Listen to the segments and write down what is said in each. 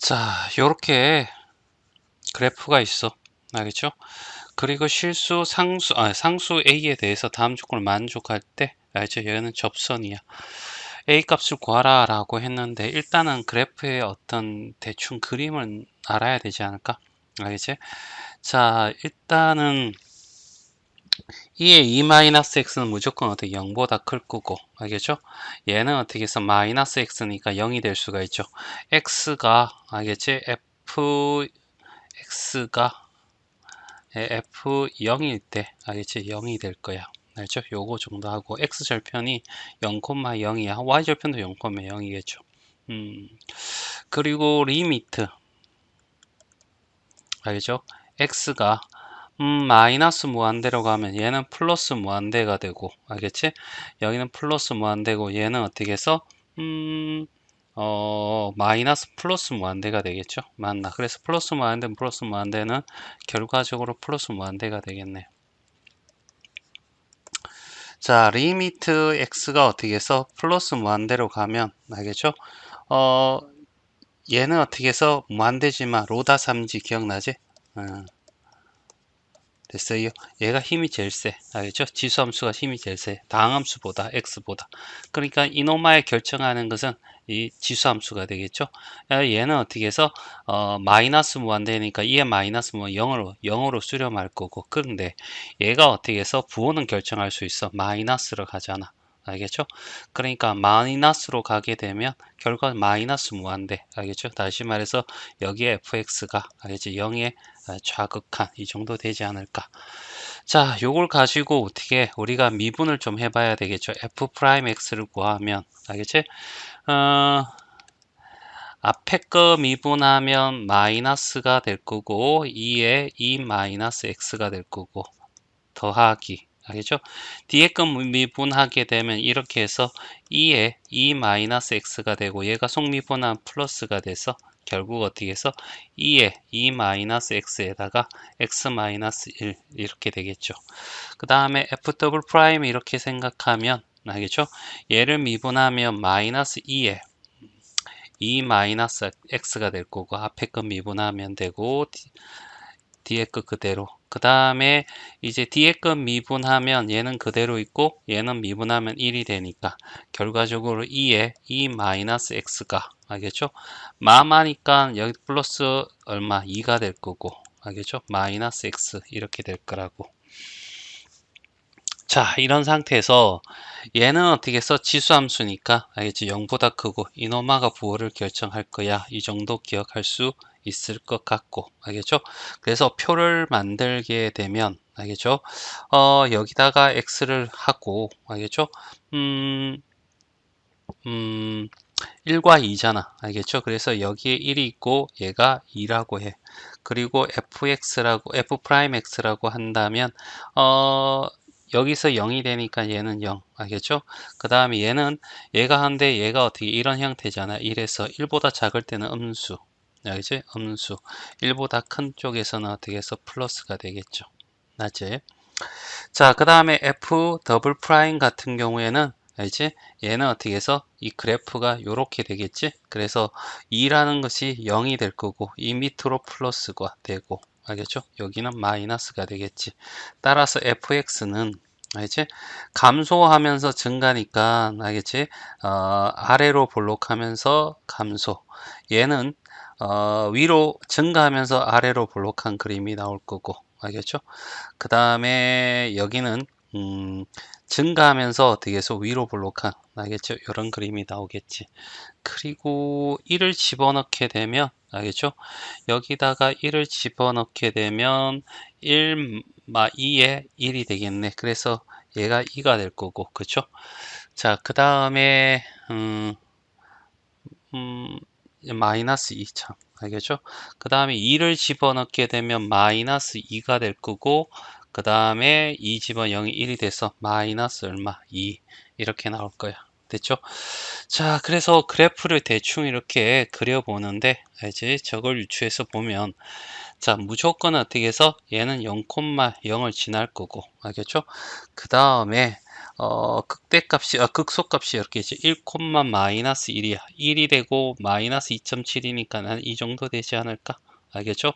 자, 요렇게 그래프가 있어. 알겠죠? 그리고 실수 상수 A에 대해서 다음 조건을 만족할 때, 알죠? 얘는 접선이야. A 값을 구하라 라고 했는데, 일단은 그래프의 어떤 대충 그림을 알아야 되지 않을까? 알겠지? 자, 일단은 2의 2-x는 무조건 어떻게 0보다 클 거고, 알겠죠? 얘는 어떻게 해서 마이너스 x니까 0이 될 수가 있죠. x가, 알겠지? x가 f0일 때, 알겠지? 0이 될 거야. 알죠? 요거 정도 하고, x절편이 0,0이야. y절편도 0,0이겠죠. 그리고 리미트, 알겠죠? x가 마이너스 무한대로 가면 얘는 플러스 무한대가 되고, 알겠지? 여기는 플러스 무한대고, 얘는 어떻게 해서 마이너스 플러스 무한대가 되겠죠? 맞나? 그래서 플러스 무한대는 결과적으로 플러스 무한대가 되겠네. 자, 리미트 x가 어떻게 해서 플러스 무한대로 가면, 알겠죠? 어, 얘는 어떻게 해서 무한대지만 로다 3지 기억나지? 됐어요. 얘가 힘이 제일 세. 알겠죠? 지수함수가 힘이 제일 세. 다항함수보다 x보다. 그러니까 이노마에 결정하는 것은 이 지수함수가 되겠죠? 얘는 어떻게 해서 마이너스 무한대니까 이에 마이너스 뭐 0으로 수렴할 거고. 그런데 얘가 어떻게 해서 부호는 결정할 수 있어. 마이너스로 가잖아. 알겠죠? 그러니까 마이너스로 가게 되면 결과 마이너스 무한대. 알겠죠? 다시 말해서 여기에 fx가 알겠지? 0에 좌극한 이 정도 되지 않을까. 자, 요걸 가지고 어떻게 우리가 미분을 좀 해봐야 되겠죠. f'x를 구하면 알겠지? 앞에 거 미분하면 마이너스가 될 거고 2에 2 마이너스 x가 될 거고 더하기 알겠죠? 뒤에 거 미분하게 되면 이렇게 해서 2에 2 마이너스 x가 되고 얘가 속미분하면 플러스가 돼서 결국 어떻게 해서 2에 2 마이너스 x에다가 x 마이너스 1 이렇게 되겠죠. 그 다음에 f 더블 프라임 이렇게 생각하면 알겠죠? 얘를 미분하면 마이너스 2에 2 마이너스 x가 될 거고 앞에 거 미분하면 되고 뒤에 거 그대로. 그 다음에 이제 뒤에 거 미분하면 얘는 그대로 있고 얘는 미분하면 1이 되니까 결과적으로 2에 2 마이너스 x가 알겠죠? 마마니까 여기 플러스 얼마 2가 될 거고 알겠죠? 마이너스 x 이렇게 될 거라고. 자, 이런 상태에서 얘는 어떻게 해서 지수함수니까 알겠지? 0보다 크고 이노마가 부호를 결정할 거야. 이 정도 기억할 수 있을 것 같고 알겠죠? 그래서 표를 만들게 되면 알겠죠? 여기다가 x를 하고 알겠죠? 음, 1과 2잖아. 알겠죠? 그래서 여기에 1이 있고 얘가 2라고 해. 그리고 f'x라고 한다면 여기서 0이 되니까 얘는 0. 알겠죠? 그 다음에 얘가 한데 얘가 어떻게 이런 형태잖아. 1에서 1보다 작을 때는 음수. 알겠지? 음수. 1보다 큰 쪽에서는 어떻게 해서 플러스가 되겠죠. 맞지? 자, 그 다음에 f 더블 프라임 같은 경우에는 알지? 얘는 어떻게 해서 이 그래프가 이렇게 되겠지? 그래서 2라는 것이 0이 될 거고 이 밑으로 플러스가 되고 알겠죠? 여기는 마이너스가 되겠지. 따라서 fx는 알지? 감소하면서 증가니까 알겠지? 아래로 볼록하면서 감소. 얘는 위로 증가하면서 아래로 볼록한 그림이 나올 거고 알겠죠? 그 다음에 여기는 증가하면서 어떻게 해서 위로 볼록한 알겠죠? 이런 그림이 나오겠지. 그리고 1을 집어넣게 되면 알겠죠? 여기다가 1을 집어넣게 되면 1, 2에 1이 되겠네. 그래서 얘가 2가 될 거고 그쵸? 자, 그 다음에 마이너스 2 참. 알겠죠? 그 다음에 2를 집어넣게 되면 마이너스 2가 될 거고 그 다음에 2 집어 0이 1이 돼서 마이너스 얼마? 2 이렇게 나올 거야. 됐죠? 자, 그래서 그래프를 대충 이렇게 그려보는데 이제 저걸 유추해서 보면 자, 무조건 어떻게 해서 얘는 0,0을 지날 거고 알겠죠? 그 다음에 극대값이 극소값이 이렇게 있죠. 1, 마이너스 1이야. 1이 되고 마이너스 2.7이니까 한 이 정도 되지 않을까? 알겠죠?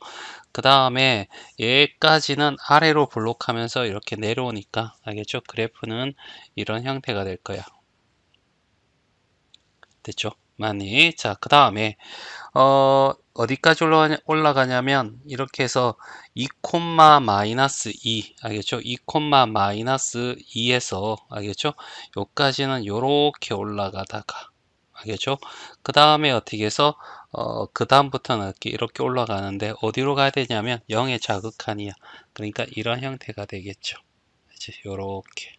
그 다음에 얘까지는 아래로 블록하면서 이렇게 내려오니까 알겠죠? 그래프는 이런 형태가 될 거야. 됐죠? 많이. 자, 그 다음에 어디까지 올라가냐면 이렇게 해서 2, 마이너스 2 알겠죠? 2, 마이너스 2에서 알겠죠? 요까지는 요렇게 올라가다가 알겠죠? 그 다음에 어떻게 해서 그 다음부터는 이렇게 올라가는데 어디로 가야 되냐면 0의 자극한이야. 그러니까 이런 형태가 되겠죠. 이제 요렇게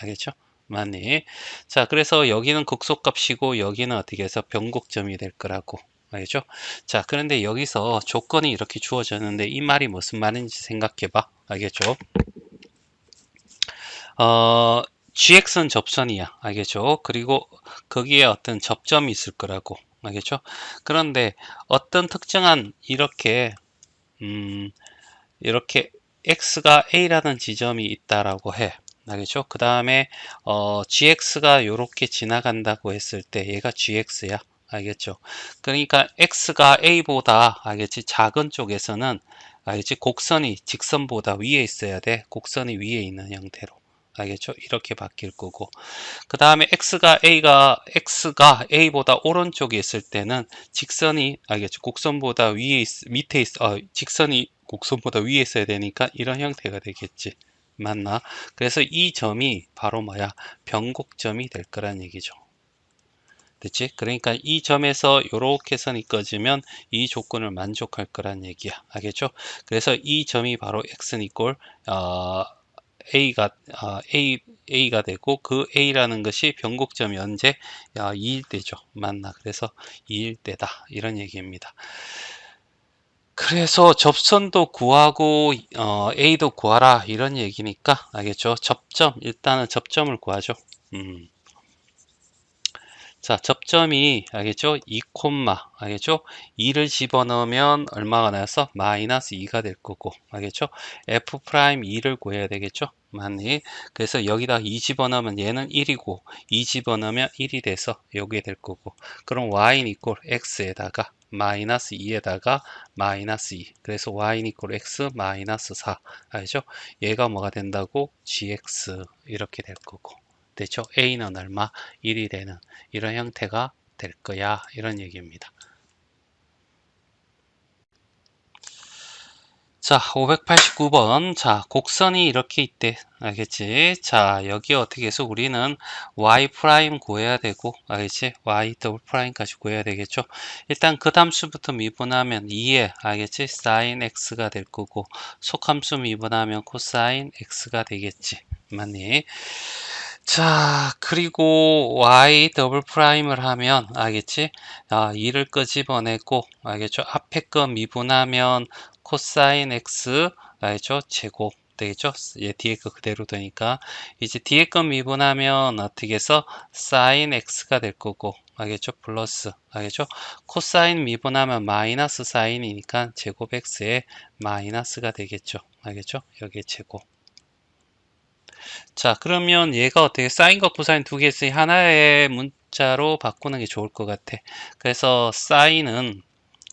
알겠죠? 맞니? 자, 그래서 여기는 극소값이고 여기는 어떻게 해서 변곡점이 될 거라고. 알겠죠? 자, 그런데 여기서 조건이 이렇게 주어졌는데 이 말이 무슨 말인지 생각해 봐. 알겠죠? 어, GX는 접선이야. 알겠죠? 그리고 거기에 어떤 접점이 있을 거라고. 알겠죠? 그런데 어떤 특정한 이렇게 x가 a라는 지점이 있다라고 해. 알겠죠? 그 다음에 gx가 이렇게 지나간다고 했을 때 얘가 gx야. 알겠죠? 그러니까 x가 a보다 알겠지? 작은 쪽에서는 알겠지? 곡선이 직선보다 위에 있어야 돼. 곡선이 위에 있는 형태로. 알겠죠? 이렇게 바뀔 거고. 그 다음에 x가 a보다 오른쪽에 있을 때는 직선이 알겠죠? 곡선보다 밑에 직선이 곡선보다 위에 있어야 되니까 이런 형태가 되겠지. 맞나? 그래서 이 점이 바로 뭐야? 변곡점이 될 거란 얘기죠. 됐지? 그러니까 이 점에서 이렇게 선이 꺼지면 이 조건을 만족할 거란 얘기야. 알겠죠? 그래서 이 점이 바로 x는 이꼴 A가 A가 되고 그 A라는 것이 변곡점이 언제 2일 때죠. 맞나? 그래서 2일 때다. 이런 얘기입니다. 그래서 접선도 구하고 A도 구하라 이런 얘기니까 알겠죠? 일단은 접점을 구하죠. 자, 접점이 알겠죠? 2, 알겠죠? 2를 집어넣으면 얼마가 나와서 마이너스 2가 될 거고 알겠죠? F 프라임 2를 구해야 되겠죠? 맞니? 그래서 여기다 2 집어넣으면 얘는 1이고 2 집어넣으면 1이 돼서 여기에 될 거고 그럼 y는 이꼴 x에다가 마이너스 2에다가 마이너스 2 그래서 y는 이꼴 x 마이너스 4 알죠? 얘가 뭐가 된다고? gx 이렇게 될 거고 됐죠? A는 얼마? 1이 되는 이런 형태가 될 거야. 이런 얘기입니다. 자, 589번. 자, 곡선이 이렇게 있대. 알겠지? 자, 여기 어떻게 해서 우리는 y 프라임 구해야 되고, 알겠지? y 더블 프라임까지 구해야 되겠죠? 일단 그 함수부터 미분하면 2에, 알겠지? sin x가 될 거고, 속함수 미분하면 코사인 x가 되겠지. 맞니? 자, 그리고 y 더블 프라임을 하면 알겠지? 2를 끄집어내고 알겠죠? 앞에 거 미분하면 코사인 x 알겠죠? 제곱 되겠죠? 얘 뒤에 거 그대로 되니까 이제 뒤에 거 미분하면 어떻게 해서 사인 x가 될 거고 알겠죠? 플러스 알겠죠? 코사인 미분하면 마이너스 사인이니까 제곱 x에 마이너스가 되겠죠? 알겠죠? 여기에 제곱 자, 그러면 얘가 어떻게 사인과 코사인 두 개 있으니 하나의 문자로 바꾸는 게 좋을 것 같아. 그래서 사인은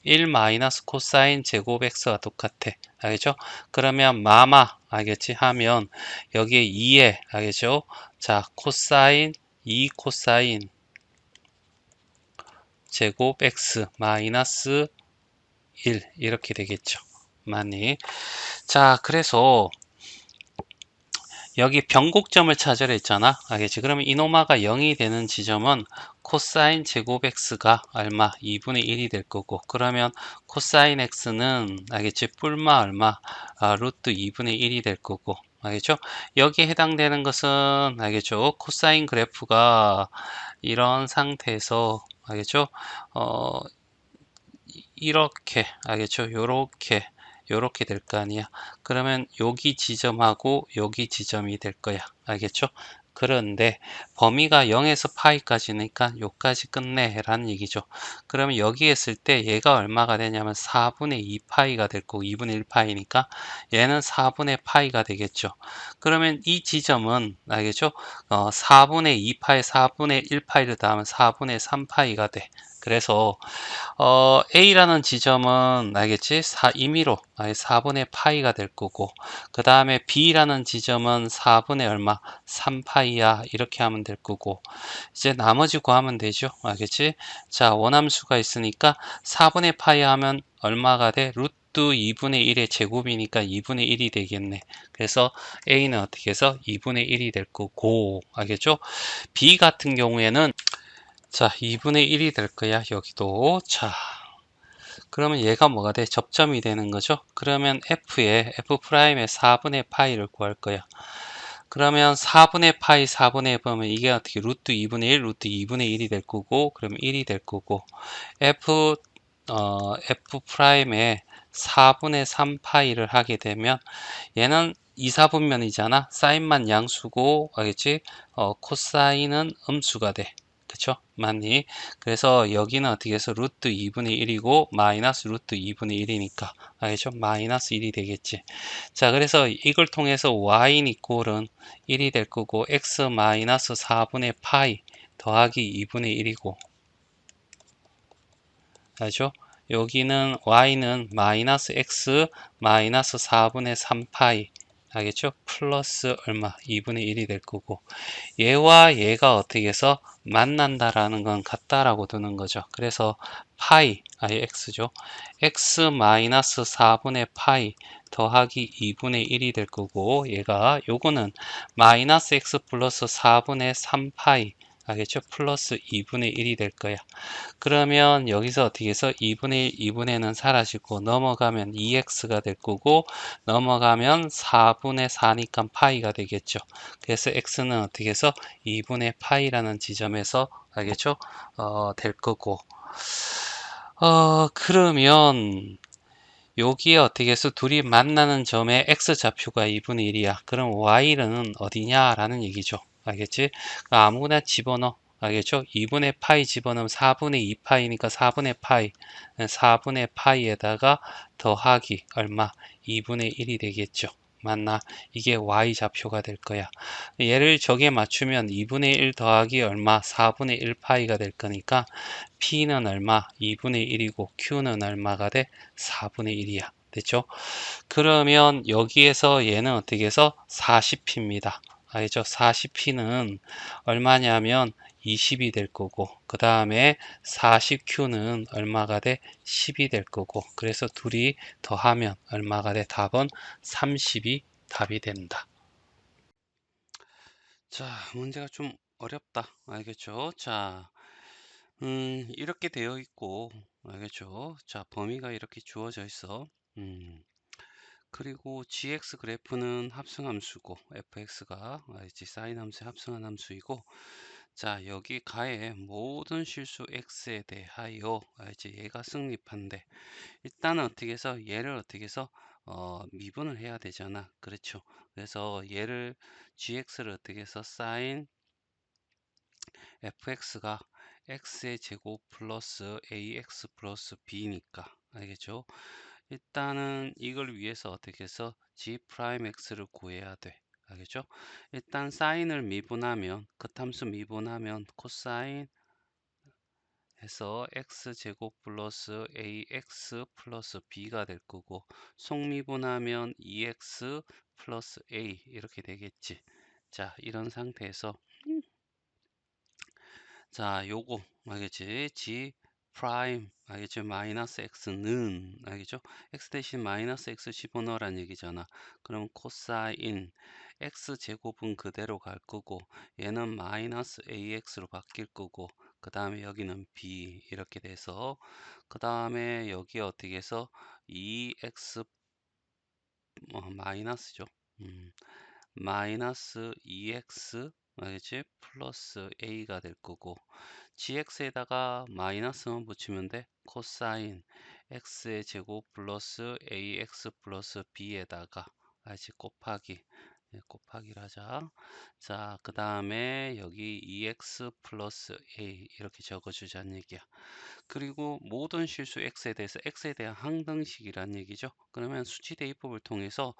1 마이너스 코사인 제곱 x와 똑같아. 알겠죠? 그러면 알겠지? 하면 여기에 2에 알겠죠? 자, 코사인 2 코사인 제곱 x 마이너스 1 이렇게 되겠죠. 맞니? 자, 그래서 여기 변곡점을 찾으라 했잖아. 알겠지? 그러면 이노마가 0이 되는 지점은 코사인 제곱 x가 얼마? 2분의 1이 될 거고 그러면 코사인 x는 알겠지? 뿔마 얼마? 루트 2분의 1이 될 거고 알겠죠? 여기에 해당되는 것은 알겠죠? 코사인 그래프가 이런 상태에서 알겠죠? 이렇게 알겠죠? 요렇게 될 거 아니야. 그러면 여기 지점하고 여기 지점이 될 거야. 알겠죠? 그런데 범위가 0에서 파이까지니까 요까지 끝내 라는 얘기죠. 그러면 여기 했을 때 얘가 얼마가 되냐면 4분의 2파이가 될 거고 2분의 1파이니까 얘는 4분의 파이가 되겠죠. 그러면 이 지점은 알겠죠? 4분의 2파이 4분의 1파이를 더하면 4분의 3파이가 돼. 그래서 A라는 지점은 알겠지? 임의로 4분의 파이가 될 거고 그 다음에 B라는 지점은 4분의 얼마? 3파이야 이렇게 하면 될 거고 이제 나머지 구하면 되죠. 알겠지? 자, 원함수가 있으니까 4분의 파이 하면 얼마가 돼? 루트 2분의 1의 제곱이니까 2분의 1이 되겠네. 그래서 A는 어떻게 해서 2분의 1이 될 거고 알겠죠? B 같은 경우에는 자, 2분의 1이 될 거야. 여기도. 자, 그러면 얘가 뭐가 돼? 접점이 되는 거죠. 그러면 F'의 4분의 파이를 구할 거야. 그러면 4분의 파이 4분의 보면 이게 어떻게 루트 2분의 1, 루트 2분의 1이 될 거고 그럼 1이 될 거고 F'의 4분의 3 파이를 하게 되면 얘는 2, 4분면이잖아. 사인만 양수고 알겠지? 코사인은 음수가 돼. 그쵸? 맞니? 그래서 여기는 어떻게 해서 루트 2분의 1이고 마이너스 루트 2분의 1이니까 알겠죠? 마이너스 1이 되겠지. 자, 그래서 이걸 통해서 y는 이꼴은 1이 될 거고 x 마이너스 4분의 파이 더하기 2분의 1이고 알죠? 여기는 y는 마이너스 x 마이너스 4분의 3파이 알겠죠? 플러스 얼마? 2분의 1이 될 거고 얘와 얘가 어떻게 해서 만난다라는 건 같다라고 두는 거죠. 그래서 파이, x죠. x 마이너스 4분의 파이 더하기 2분의 1이 될 거고 얘가 요거는 마이너스 x 플러스 4분의 3파이 알겠죠? 플러스 2분의 1이 될 거야. 그러면 여기서 어떻게 해서 2분의 1, 2분의는 사라지고 넘어가면 2x가 될 거고 넘어가면 4분의 4니까 파이가 되겠죠. 그래서 x는 어떻게 해서 2분의 파이라는 지점에서 알겠죠? 될 거고 그러면 여기에 어떻게 해서 둘이 만나는 점의 x좌표가 2분의 1이야. 그럼 y는 어디냐라는 얘기죠. 알겠지? 아무거나 집어넣어. 알겠죠? 2분의 파이 집어넣으면 4분의 2파이니까 4분의 파이. 4분의 파이에다가 더하기 얼마? 2분의 1이 되겠죠. 맞나? 이게 y좌표가 될 거야. 얘를 저기에 맞추면 2분의 1 더하기 얼마? 4분의 1파이가 될 거니까 P는 얼마? 2분의 1이고 Q는 얼마가 돼? 4분의 1이야. 됐죠? 그러면 여기에서 얘는 어떻게 해서 40P입니다. 알겠죠? 40P는 얼마냐면 20이 될 거고 그 다음에 40Q는 얼마가 돼? 10이 될 거고 그래서 둘이 더하면 얼마가 돼? 답은 30이 답이 된다. 자, 문제가 좀 어렵다. 알겠죠? 자, 이렇게 되어 있고, 알겠죠? 자, 범위가 이렇게 주어져 있어. 그리고 gx 그래프는 합성함수고, fx가 알지? 사인 함수의 합성한 함수이고, 자, 여기 가에 모든 실수 x에 대하여, 알지? 얘가 성립한데, 일단은 어떻게 해서 얘를 어떻게 해서 미분을 해야 되잖아. 그렇죠? 그래서 얘를 gx를 어떻게 해서 사인 fx가 x의 제곱 플러스 ax 플러스 b니까 알겠죠? 일단은 이걸 위해서 어떻게 해서 g 프라임 x를 구해야 돼. 알겠죠? 일단 사인을 미분하면 극함수 미분하면 코사인 해서 x제곱 플러스 ax 플러스 b가 될 거고 속미분하면 2x 플러스 a 이렇게 되겠지. 자, 이런 상태에서 자, 요거 알겠지? g 프라임 알겠죠? 마이너스 x는 알겠죠? x 대신 마이너스 x 집어넣으란 얘기잖아. 그럼 코사인 x 제곱은 그대로 갈 거고 얘는 마이너스 ax로 바뀔 거고 그 다음에 여기는 b 이렇게 돼서 그 다음에 여기 어떻게 해서 2x 마이너스죠. 마이너스 2x 알겠지? 플러스 a가 될 거고 gx에다가 마이너스만 붙이면 돼. 코사인 x의 제곱 플러스 ax 플러스 b에다가 알지? 곱하기 예, 곱하기를 하자. 자, 그 다음에 여기 2x 플러스 a 이렇게 적어주자는 얘기야. 그리고 모든 실수 x에 대한 항등식이란 얘기죠. 그러면 수치 대입법을 통해서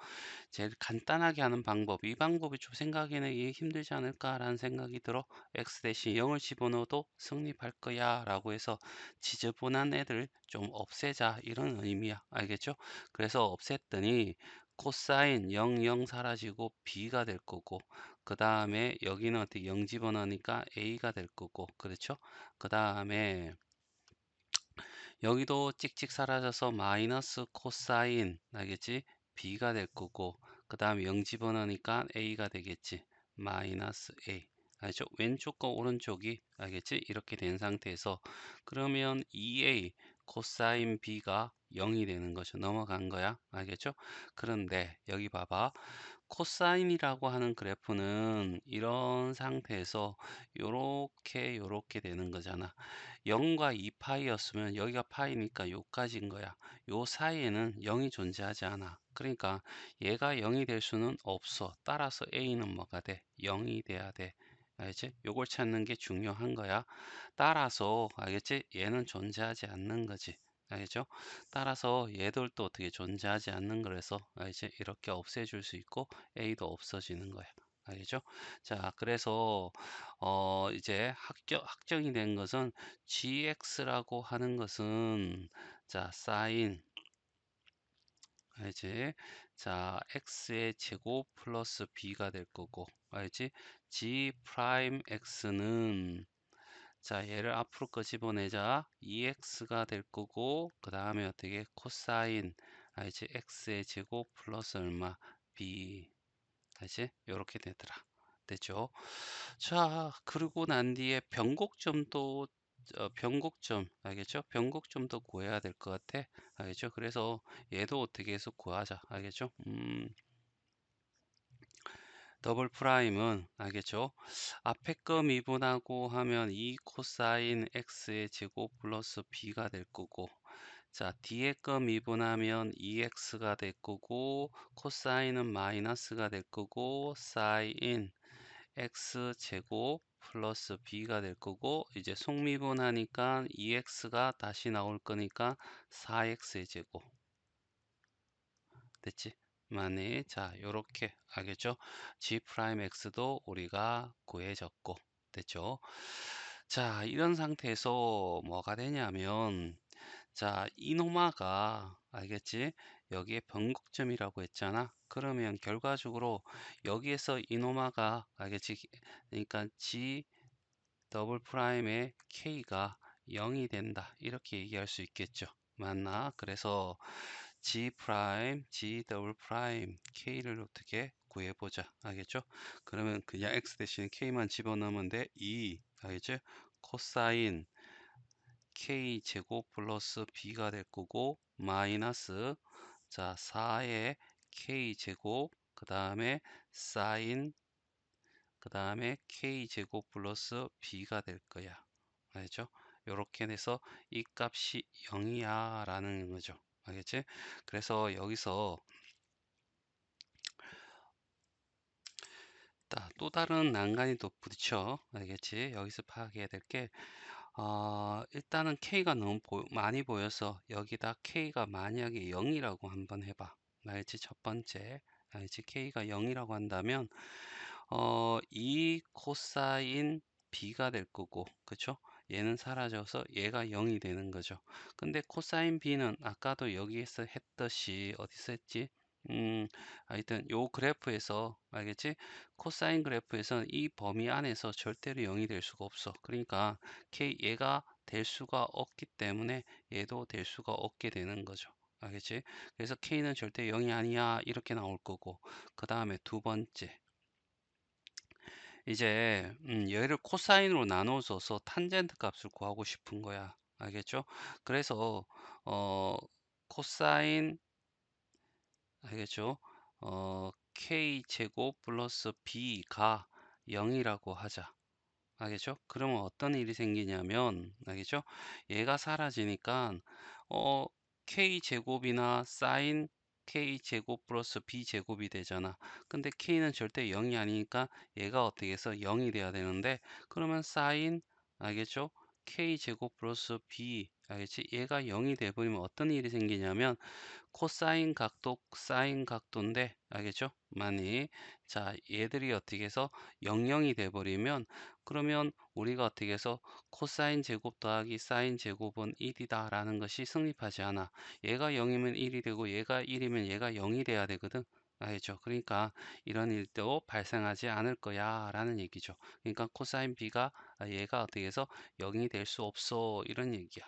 제일 간단하게 하는 방법, 이 방법이 좀 생각에는 이게 힘들지 않을까라는 생각이 들어. x 대신 0을 집어넣어도 성립할 거야 라고 해서 지저분한 애들 좀 없애자 이런 의미야. 알겠죠? 그래서 없앴더니 코사인 0, 0 사라지고 b가 될 거고, 그 다음에 여기는 어떻게 0 집어넣으니까 a가 될 거고, 그렇죠? 그 다음에 여기도 찍찍 사라져서 마이너스 코사인 알겠지? b가 될 거고, 그 다음에 0 집어넣으니까 a가 되겠지. 마이너스 a. 알죠? 왼쪽과 오른쪽이 알겠지? 이렇게 된 상태에서 그러면 2a 코사인 b가 0이 되는 거죠. 넘어간 거야. 알겠죠? 그런데 여기 봐봐. 코사인이라고 하는 그래프는 이런 상태에서 요렇게 되는 거잖아. 0과 2파이였으면 여기가 파이니까 요까지인 거야. 요 사이에는 0이 존재하지 않아. 그러니까 얘가 0이 될 수는 없어. 따라서 a는 뭐가 돼? 0이 돼야 돼. 알겠지? 요걸 찾는 게 중요한 거야. 따라서 알겠지? 얘는 존재하지 않는 거지. 알겠죠? 따라서 얘들도 어떻게 존재하지 않는 거라서 알겠지? 이렇게 없애줄 수 있고 a도 없어지는 거야. 알겠죠? 자, 그래서 이제 확정이 된 것은 gx라고 하는 것은 자, 사인 알지? 자, x의 제곱 플러스 b가 될 거고, 알지? g 프라임 x는 자, 얘를 앞으로 끄집어내자 2x가 될 거고, 그 다음에 어떻게 코사인 알지? x의 제곱 플러스 얼마 b 알지? 요렇게 되더라. 됐죠? 자, 그러고 난 뒤에 변곡점도 변곡점 알겠죠? 변곡점도 구해야 될 것 같아. 알겠죠? 그래서 얘도 어떻게 해서 구하자. 알겠죠? 더블 프라임은 알겠죠? 앞에 거 미분하고 하면 2 코사인 x의 제곱 플러스 b가 될 거고, 자, 뒤에 거 미분하면 2x가 될 거고, 코사인은 마이너스가 될 거고, 사인 x제곱 플러스 b가 될 거고, 이제 속미분하니까 2x가 다시 나올 거니까 4x의 제곱 됐지? 만에 자 요렇게 알겠죠? g 프라임 x도 우리가 구해졌고 됐죠? 자, 이런 상태에서 뭐가 되냐면 자, 이노마가 알겠지? 여기에 변곡점이라고 했잖아. 그러면 결과적으로 여기에서 이노마가 알겠지? 그러니까 g 더블 프라임의 k가 0이 된다. 이렇게 얘기할 수 있겠죠. 맞나? 그래서 g 프라임, g 더블 프라임 k를 어떻게 구해보자. 알겠죠? 그러면 그냥 x 대신 k만 집어넣으면 돼. 2 알겠죠? 코사인 k 제곱 플러스 b가 될 거고 마이너스 자 4의 k 제곱 그 다음에 사인 그 다음에 k 제곱 플러스 b가 될 거야. 알겠죠? 요렇게 돼서 이 값이 0이야 라는 거죠. 알겠지? 그래서 여기서 또 다른 난간이 또 부딪혀. 알겠지? 여기서 파악해야 될 게, 일단은 K가 너무 많이 보여서 여기다 K가 만약에 0이라고 한번 해봐. 알겠지? 첫 번째. 알겠지? K가 0이라고 한다면, 2 코사인 B가 될 거고, 그쵸? 얘는 사라져서 얘가 0이 되는 거죠. 근데 코사인 B는 아까도 여기에서 했듯이, 어디서 했지? 하여튼 요 그래프에서 알겠지? 코사인 그래프에서는 이 범위 안에서 절대로 0이 될 수가 없어. 그러니까 얘가 될 수가 없기 때문에 얘도 될 수가 없게 되는 거죠. 알겠지? 그래서 K는 절대 0이 아니야 이렇게 나올 거고, 그 다음에 두 번째 이제 얘를 코사인으로 나눠줘서 탄젠트 값을 구하고 싶은 거야. 알겠죠? 그래서 코사인 알겠죠? k 제곱 플러스 b가 0이라고 하자. 알겠죠? 그러면 어떤 일이 생기냐면 알겠죠? 얘가 사라지니까 어 k 제곱이나 사인 k제곱 플러스 b제곱이 되잖아. 근데 k는 절대 0이 아니니까 얘가 어떻게 해서 0이 돼야 되는데, 그러면 사인, 알겠죠? k제곱 플러스 b, 알겠지? 얘가 0이 돼버리면 어떤 일이 생기냐면 코사인 각도, 사인 각도인데, 알겠죠? 많이. 자, 얘들이 어떻게 해서 00이 돼버리면, 그러면 우리가 어떻게 해서 코사인 제곱 더하기 사인 제곱은 1이다 라는 것이 성립하지 않아. 얘가 0이면 1이 되고 얘가 1이면 얘가 0이 돼야 되거든. 알겠죠? 그러니까 이런 일도 발생하지 않을 거야 라는 얘기죠. 그러니까 코사인 b가 얘가 어떻게 해서 0이 될 수 없어 이런 얘기야.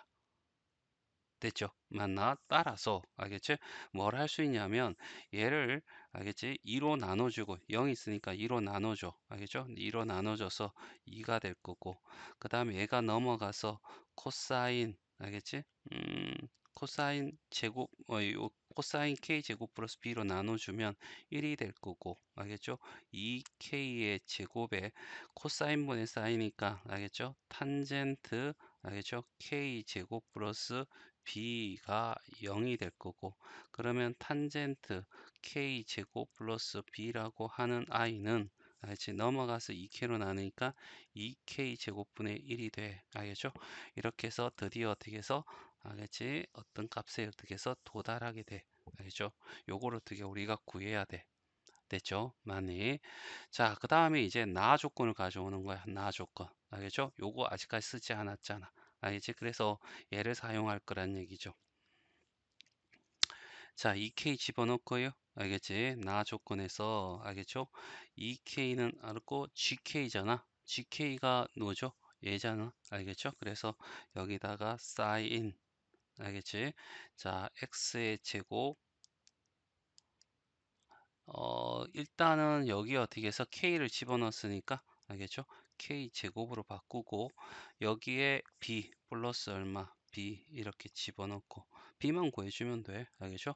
됐죠? 맞나? 따라서 알겠지? 뭘 할 수 있냐면 얘를 알겠지? 2로 나눠주고 0 있으니까 2로 나눠줘. 알겠죠? 2로 나눠줘서 2가 될 거고, 그 다음에 얘가 넘어가서 코사인, 알겠지? 음, 코사인 제곱, 요 코사인 k 제곱 플러스 b로 나눠주면 1이 될 거고, 알겠죠? 2k의 제곱에 코사인분의 사이니까, 알겠죠? 탄젠트, 알겠죠? k 제곱 플러스 b가 0이 될 거고, 그러면 탄젠트 k 제곱 플러스 b라고 하는 i는, 알겠지? 넘어가서 2k로 나누니까 2k 제곱분의 1이 돼. 알겠죠? 이렇게 해서 드디어 어떻게 해서, 알겠지? 어떤 값에 어떻게 해서 도달하게 돼. 알겠죠? 요거를 어떻게 우리가 구해야 돼. 됐죠? 많이. 자, 그 다음에 이제 나 조건을 가져오는 거야. 나 조건. 알겠죠? 요거 아직까지 쓰지 않았잖아. 알겠지? 그래서 얘를 사용할 거란 얘기죠. 자, 2K 집어넣고요. 알겠지? 나 조건에서, 알겠죠? 2K는 알고 GK잖아. GK가 뭐죠? 얘잖아. 알겠죠? 그래서 여기다가 사인, 알겠지? 자, X의 제곱, 일단은 여기 어떻게 해서 K를 집어넣었으니까, 알겠죠? K 제곱으로 바꾸고, 여기에 B 플러스 얼마, B 이렇게 집어넣고, B만 구해주면 돼. 알겠죠?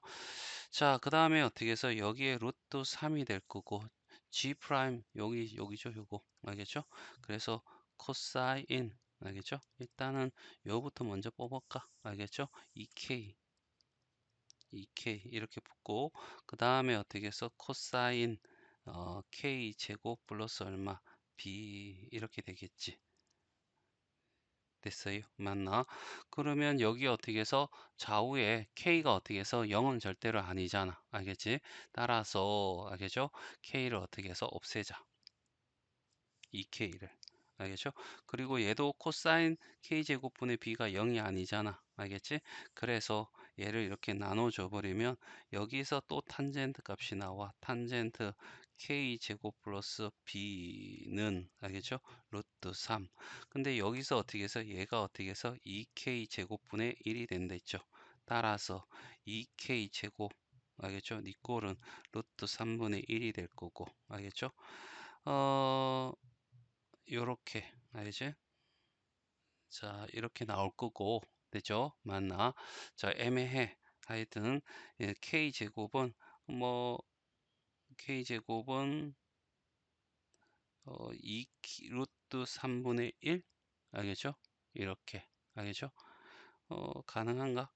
자, 그 다음에 어떻게 해서 여기에 루트 3이 될 거고, G 프라임, 여기죠, 요거. 알겠죠? 그래서 코사인, 알겠죠? 일단은 요거부터 먼저 뽑을까? 알겠죠? 2K, 2K 이렇게 붙고, 그 다음에 어떻게 해서 코사인 K 제곱 플러스 얼마 B 이렇게 되겠지. 됐어요? 맞나? 그러면 여기 어떻게 해서 좌우에 K가 어떻게 해서 0은 절대로 아니잖아. 알겠지? 따라서 알겠죠? K를 어떻게 해서 없애자. 2K를. 알겠죠? 그리고 얘도 코사인 K제곱분의 B가 0이 아니잖아. 알겠지? 그래서 얘를 이렇게 나눠줘 버리면 여기서 또 탄젠트 값이 나와. 탄젠트 K제곱 플러스 B는, 알겠죠? 루트 3. 근데 여기서 어떻게 해서 얘가 어떻게 해서 2K제곱분의 1이 된다 했죠. 따라서 2K제곱, 알겠죠? 니 꼴은 루트 3분의 1이 될 거고, 알겠죠? 어, 요렇게, 알지? 자, 이렇게 나올 거고, 되죠? 맞나? 자, 애매해. 하여튼, 예, K제곱은, 뭐, K제곱은, 2 루트 3분의 1? 알겠죠? 이렇게. 알겠죠? 가능한가?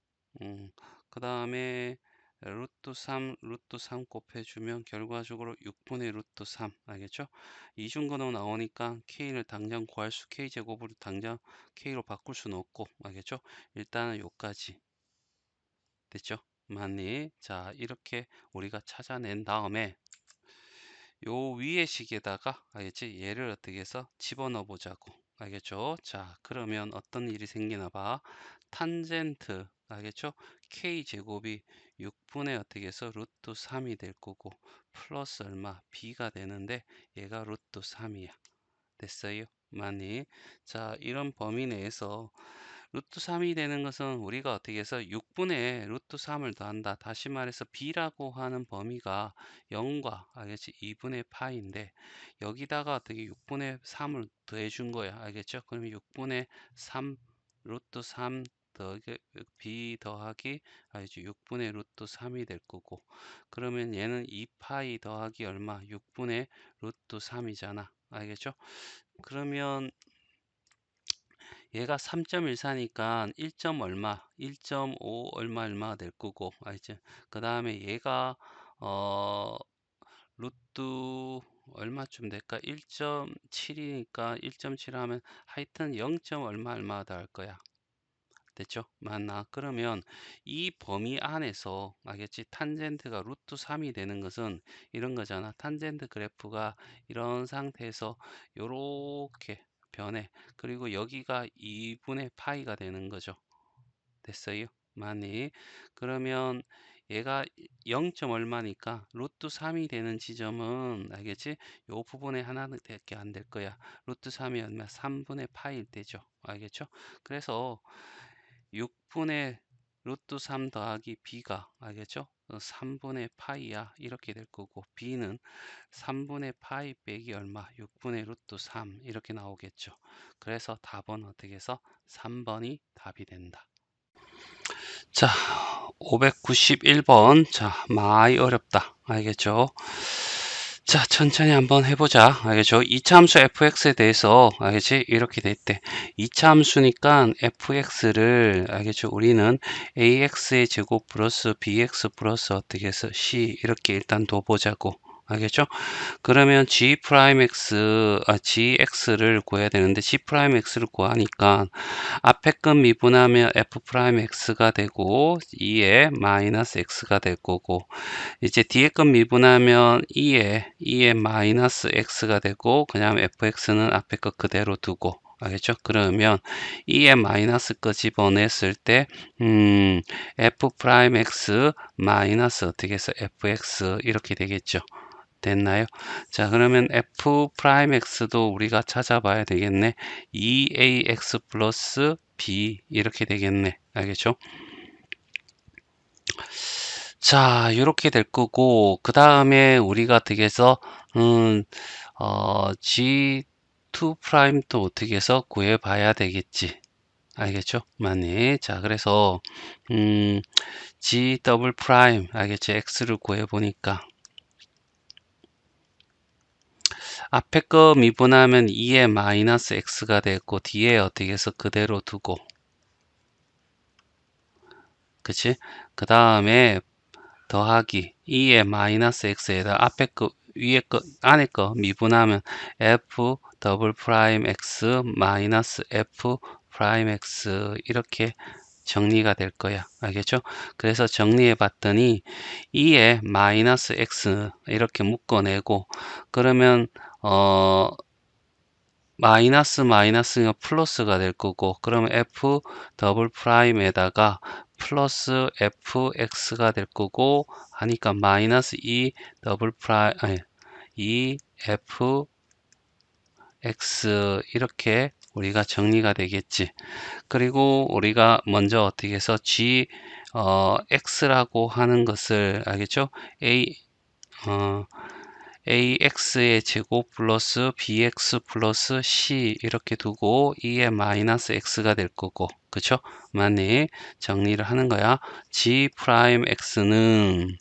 그 다음에 루트 3 곱해주면 결과적으로 6분의 루트 3 알겠죠? 이중근호 나오니까 k를 당장 구할 수 k제곱으로 당장 k로 바꿀 수는 없고 알겠죠? 일단은 요까지 됐죠? 맞니? 자, 이렇게 우리가 찾아낸 다음에 요 위에 식에다가 알겠지? 얘를 어떻게 해서 집어넣어 보자고. 알겠죠? 자, 그러면 어떤 일이 생기나 봐. 탄젠트 알겠죠? k 제곱이 6분의 어떻게 해서 루트 3이 될 거고 플러스 얼마 b가 되는데 얘가 루트 3이야. 됐어요? 많이. 자, 이런 범위 내에서 루트 3이 되는 것은 우리가 어떻게 해서 6분의 루트 3을 더한다. 다시 말해서 b라고 하는 범위가 0과 알겠지? 2분의 파인데 여기다가 어떻게 6분의 3을 더해 준 거야. 알겠죠? 그러면 6분의 3 루트 3 더하기 b 더하기 알겠지? 6분의 루트 3이 될 거고 그러면 얘는 2파이 더하기 얼마? 6분의 루트 3이잖아. 알겠죠? 그러면 얘가 3.14니까 1점 얼마, 1.5 얼마 얼마가 될 거고, 알지? 그 다음에 얘가 루트 얼마쯤 될까? 1.7이니까 1.7 하면 하여튼 0. 얼마 얼마가 될 거야. 됐죠? 맞나? 그러면 이 범위 안에서 알겠지? 탄젠트가 루트 3이 되는 것은 이런 거잖아. 탄젠트 그래프가 이런 상태에서 요렇게 변해. 그리고 여기가 2분의 파이가 되는 거죠. 됐어요? 많이. 그러면 얘가 0. 얼마니까 루트 3이 되는 지점은 알겠지? 요 부분에 하나밖에 안 될 거야. 루트 3이 얼마? 3분의 파일 되죠. 알겠죠? 그래서 6분의 루트 3 더하기 b가 알겠죠? 3분의 파이야 이렇게 될 거고 b는 3분의 파이 빼기 얼마? 6분의 루트 3 이렇게 나오겠죠. 그래서 답은 어떻게 해서 3번이 답이 된다. 자, 591번. 자, 많이 어렵다. 알겠죠? 자, 천천히 한번 해보자. 알겠죠? 이차함수 fx에 대해서, 알겠지? 이렇게 됐대. 이차함수니까 fx를, 알겠죠? 우리는 ax의 제곱 플러스 bx 플러스 어떻게 해서 c, 이렇게 일단 둬보자고. 알겠죠? 그러면 gx를 구해야 되는데, gx를 구하니까, 앞에 건 미분하면 f'x가 되고 2에 마이너스 x가 될 거고 이제 뒤에 건 미분하면 2에 마이너스 x가 되고 그냥 fx는 앞에 거 그대로 두고 알겠죠? 그러면 2에 마이너스 거 집어냈을 때 f'x 마이너스 어떻게 해서 fx 이렇게 되겠죠? 됐나요? 자, 그러면 f'x도 우리가 찾아봐야 되겠네. 2ax 플러스 b 이렇게 되겠네. 알겠죠? 자, 이렇게 될 거고 그 다음에 우리가 어떻게 해서 G2'도 어떻게 해서 구해봐야 되겠지. 알겠죠? 맞네. 자, 그래서 G 더블 프라임 알겠죠? X를 구해보니까 앞에 거 미분하면 2에 마이너스 x가 되고 뒤에 어떻게 해서 그대로 두고 그치? 그 다음에 더하기 2에 마이너스 x에다 앞에 거 위에 거 안에 거 미분하면 f 더블 프라임 x 마이너스 f 프라임 x 이렇게 정리가 될 거야. 알겠죠? 그래서 정리해 봤더니 2에 마이너스 x 이렇게 묶어내고 그러면 마이너스가 플러스가 될 거고 그러면 f 더블 프라임에다가 플러스 fx가 될 거고 하니까 마이너스 2 더블 프라임 아니 2 fx 이렇게 우리가 정리가 되겠지. 그리고 우리가 먼저 어떻게 해서 x라고 하는 것을 알겠죠? ax의 제곱 플러스 bx 플러스 c 이렇게 두고 2에 마이너스 x가 될 거고 그쵸? 만약 정리를 하는 거야. g 프라임 x는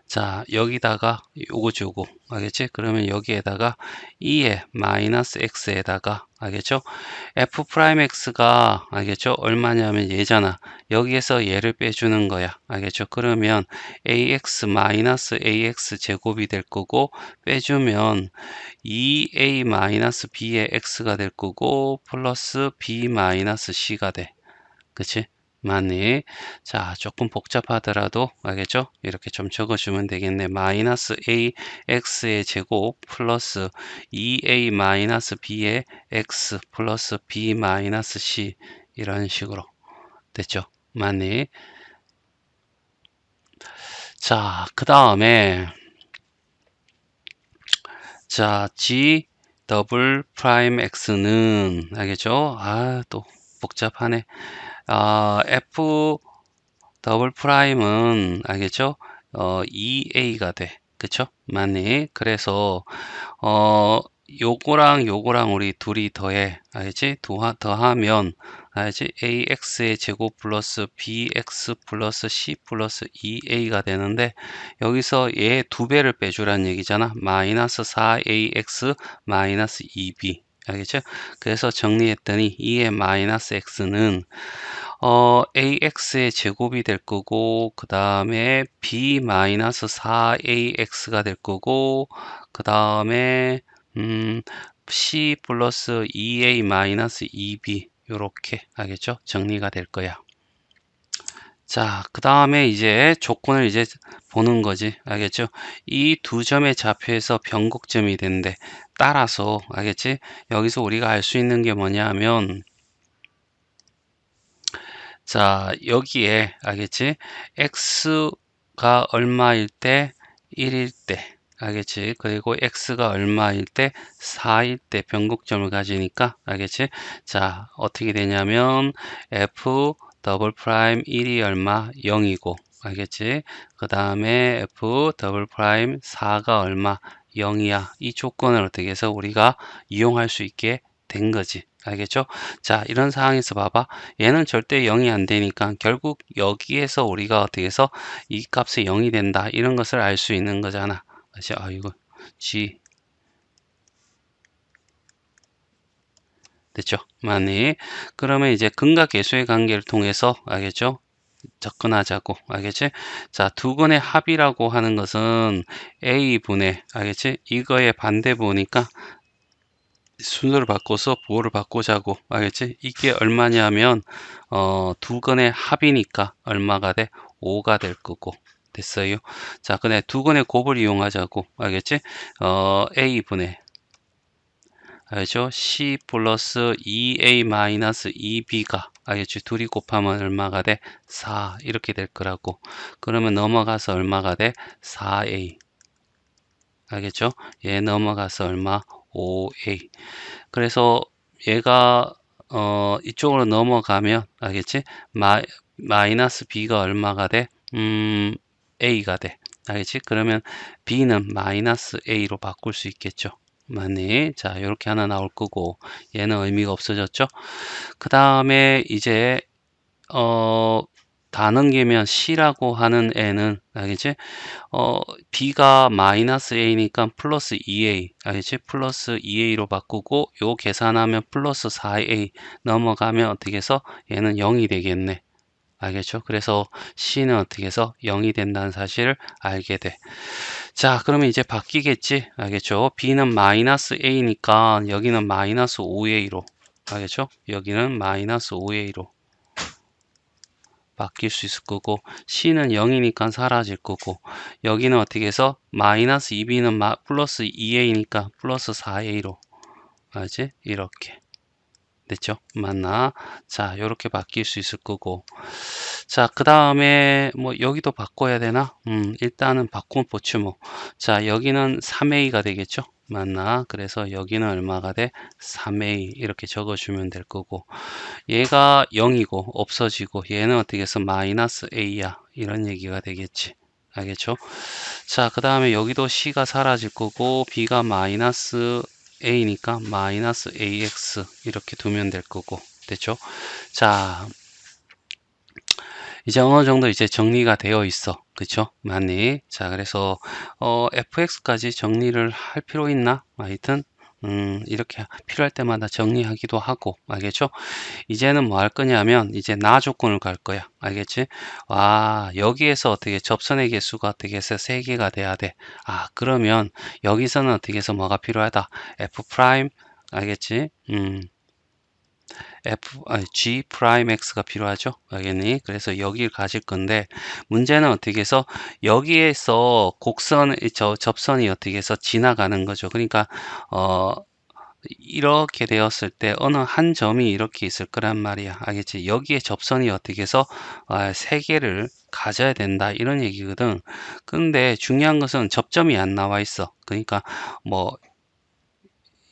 자 여기다가 요거지 요거 알겠지? 그러면 여기에다가 2에 마이너스 x에다가 알겠죠? f 프라임 x가 알겠죠? 얼마냐면 얘잖아. 여기에서 얘를 빼주는 거야. 알겠죠? 그러면 ax 마이너스 ax 제곱이 될 거고 빼주면 2a 마이너스 b의 x가 될 거고 플러스 b 마이너스 c가 돼. 그치? 많이. 자, 조금 복잡하더라도, 알겠죠? 이렇게 좀 적어주면 되겠네. 마이너스 a x의 제곱 플러스 2a 마이너스 b의 x 플러스 b 마이너스 c 이런 식으로 됐죠? 많이. 자, 그 다음에 자, g 더블 프라임 x는 알겠죠? 아, 또 복잡하네. f 더블 프라임은 알겠죠? 2a가 돼. 그쵸? 맞니? 그래서 요거랑 우리 둘이 더해. 알겠지? 더하면 알겠지? ax의 제곱 플러스 bx 플러스 c 플러스 2a가 되는데 여기서 얘 두 배를 빼주란 얘기잖아. 마이너스 4ax 마이너스 2b. 알겠죠? 그래서 정리했더니 2의 마이너스 x는 ax의 제곱이 될 거고, 그 다음에 b 마이너스 4ax가 될 거고, 그 다음에 c 플러스 2a 마이너스 2b 요렇게 알겠죠? 정리가 될 거야. 자, 그 다음에 이제 조건을 이제 보는 거지. 알겠죠? 이 두 점의 좌표에서 변곡점이 된대. 따라서, 알겠지? 여기서 우리가 알 수 있는 게 뭐냐 하면, 자, 여기에, 알겠지? x가 얼마일 때, 1일 때, 알겠지? 그리고 x가 얼마일 때, 4일 때 변곡점을 가지니까, 알겠지? 자, 어떻게 되냐면, f 더블 프라임 1이 얼마? 0이고, 알겠지? 그 다음에 f 더블 프라임 4가 얼마? 0이야. 이 조건을 어떻게 해서 우리가 이용할 수 있게 된 거지. 알겠죠? 자, 이런 상황에서 봐봐. 얘는 절대 0이 안 되니까 결국 여기에서 우리가 어떻게 해서 이 값이 0이 된다. 이런 것을 알 수 있는 거잖아. 다시, 이거 G 됐죠? 많이. 그러면 이제 근과 계수의 관계를 통해서 알겠죠? 접근하자고. 알겠지? 자, 두 근의 합이라고 하는 것은 A분의 알겠지? 이거의 반대 보니까 순서를 바꿔서 부호를 바꾸자고. 알겠지? 이게 얼마냐면 두 건의 합이니까 얼마가 돼? 5가 될 거고. 됐어요. 자, 그다음에 두 건의 곱을 이용하자고. 알겠지? A분의 알죠? C 플러스 2A 마이너스 2B가 알겠지? 둘이 곱하면 얼마가 돼? 4 이렇게 될 거라고. 그러면 넘어가서 얼마가 돼? 4A 알겠죠? 얘 넘어가서 얼마? 5A. 그래서 얘가 이쪽으로 넘어가면 알겠지? 마이너스 b가 얼마가 돼? a가 돼. 알겠지? 그러면 b는 마이너스 a로 바꿀 수 있겠죠. 맞니? 자, 이렇게 하나 나올 거고 얘는 의미가 없어졌죠. 그 다음에 이제 다 넘기면 c라고 하는 애는 알겠지? b가 마이너스 a니까 플러스 2a 알겠지? 플러스 2a로 바꾸고 요 계산하면 플러스 4a 넘어가면 어떻게 해서 얘는 0이 되겠네. 알겠죠? 그래서 c는 어떻게 해서 0이 된다는 사실을 알게 돼. 자, 그러면 이제 바뀌겠지? 알겠죠? b는 마이너스 a니까 여기는 마이너스 5a로 알겠죠? 여기는 마이너스 5a로 바뀔 수 있을 거고 C는 0이니까 사라질 거고 여기는 어떻게 해서 마이너스 2B는 플러스 2A니까 플러스 4A로 알지? 이렇게 됐죠? 맞나? 자, 이렇게 바뀔 수 있을 거고 자, 그 다음에 뭐 여기도 바꿔야 되나? 일단은 바꿔보죠 뭐. 자, 여기는 3A가 되겠죠? 맞나? 그래서 여기는 얼마가 돼? 3A 이렇게 적어주면 될 거고 얘가 0이고 없어지고 얘는 어떻게 해서 마이너스 a야 이런 얘기가 되겠지. 알겠죠? 자, 그 다음에 여기도 c가 사라질 거고 b가 마이너스 a니까 마이너스 ax 이렇게 두면 될 거고 됐죠? 자, 이제 어느 정도 이제 정리가 되어 있어. 그쵸? 맞니? 자, 그래서 fx까지 정리를 할 필요 있나? 하여튼 이렇게 필요할 때마다 정리하기도 하고 알겠죠? 이제는 뭐 할 거냐면 이제 나 조건을 갈 거야. 알겠지? 여기에서 어떻게 접선의 개수가 어떻게 해서 3개가 돼야 돼. 그러면 여기서는 어떻게 해서 뭐가 필요하다. f 프라임 알겠지? g 프라임 x가 필요하죠. 알겠니? 그래서 여기를 가질 건데 문제는 어떻게 해서 여기에서 접선이 어떻게 해서 지나가는 거죠. 그러니까 이렇게 되었을 때 어느 한 점이 이렇게 있을 거란 말이야. 알겠지? 여기에 접선이 어떻게 해서 3개를 가져야 된다 이런 얘기거든. 근데 중요한 것은 접점이 안 나와 있어. 그러니까 뭐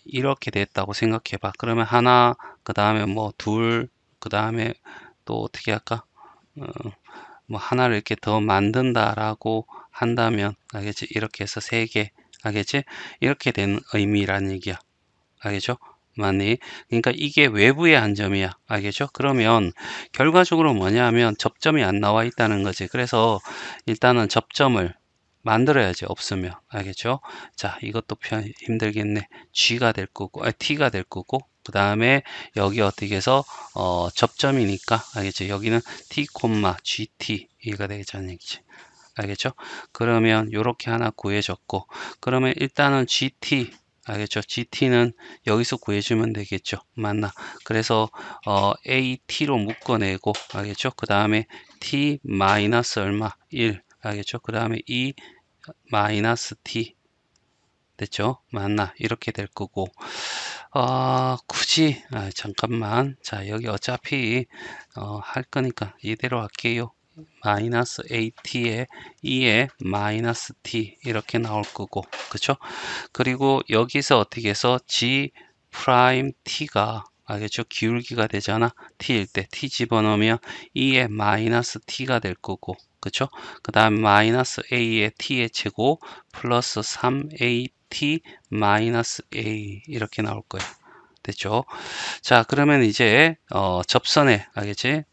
이렇게 됐다고 생각해 봐. 그러면 하나, 그 다음에 뭐 둘, 그 다음에 또 어떻게 할까? 어, 뭐 하나를 이렇게 더 만든다라고 한다면 알겠지? 이렇게 해서 3개 알겠지? 이렇게 된 의미라는 얘기야. 알겠죠? 맞니? 그러니까 이게 외부의 한 점이야. 알겠죠? 그러면 결과적으로 뭐냐 하면 접점이 안 나와 있다는 거지. 그래서 일단은 접점을 만들어야지. 없으면. 알겠죠? 자, 이것도 표현 힘들겠네. G가 될 거고, T가 될 거고, 그 다음에 여기 어떻게 해서 접점이니까 알겠죠? 여기는 T, GT 이가 되겠다는 얘기지. 알겠죠? 그러면 요렇게 하나 구해줬고, 그러면 일단은 GT 알겠죠? GT는 여기서 구해주면 되겠죠? 맞나? 그래서 AT로 묶어내고 알겠죠? 그 다음에 T 마이너스 얼마? 1 알겠죠? 그 다음에 E 마이너스 T 됐죠? 맞나? 이렇게 될 거고, 굳이 잠깐만. 자, 여기 어차피 할 거니까 이대로 할게요. 마이너스 AT에 E에 마이너스 T 이렇게 나올 거고, 그쵸? 그리고 여기서 어떻게 해서 G 프라임 T가 알겠죠? 기울기가 되잖아. T일 때 T 집어넣으면 E에 마이너스 T가 될 거고, 그쵸? 그 다음 마이너스 A의 T의 제곱 플러스 3AT 마이너스 A 이렇게 나올 거예요. 됐죠? 자, 그러면 이제 접선의 알겠지?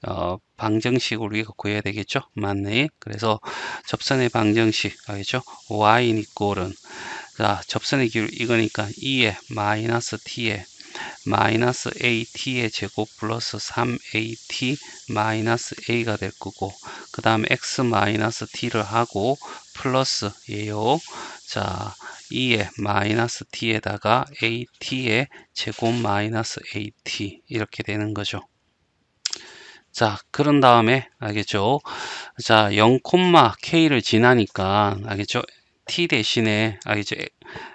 방정식을 우리가 구해야 되겠죠? 맞네. 그래서 접선의 방정식 알겠죠? y 이꼴은 자, 접선의 기울 이거니까 2에 마이너스 t에 마이너스 at의 제곱 플러스 3at 마이너스 a가 될 거고, 그 다음 x 마이너스 t를 하고 플러스 예요. 자, 2에 마이너스 t에다가 at의 제곱 마이너스 at 이렇게 되는 거죠. 자, 그런 다음에 알겠죠? 자, 0, k를 지나니까 알겠죠? t 대신에 알겠죠?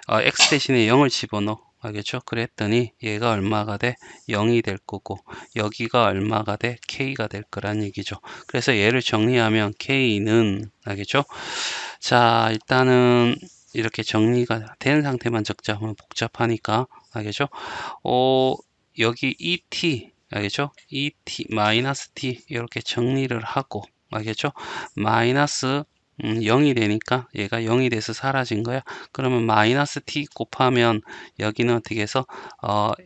x 대신에 0을 집어넣어. 알겠죠? 그랬더니 얘가 얼마가 돼? 0이 될 거고, 여기가 얼마가 돼? k가 될 거란 얘기죠. 그래서 얘를 정리하면 k는 알겠죠? 자, 일단은 이렇게 정리가 된 상태만 적자. 복잡하니까 알겠죠? 여기 ET 알겠죠? ET 마이너스 T 이렇게 정리를 하고 알겠죠? 마이너스 0이 되니까 얘가 0이 돼서 사라진 거야. 그러면 마이너스 t 곱하면 여기는 어떻게 해서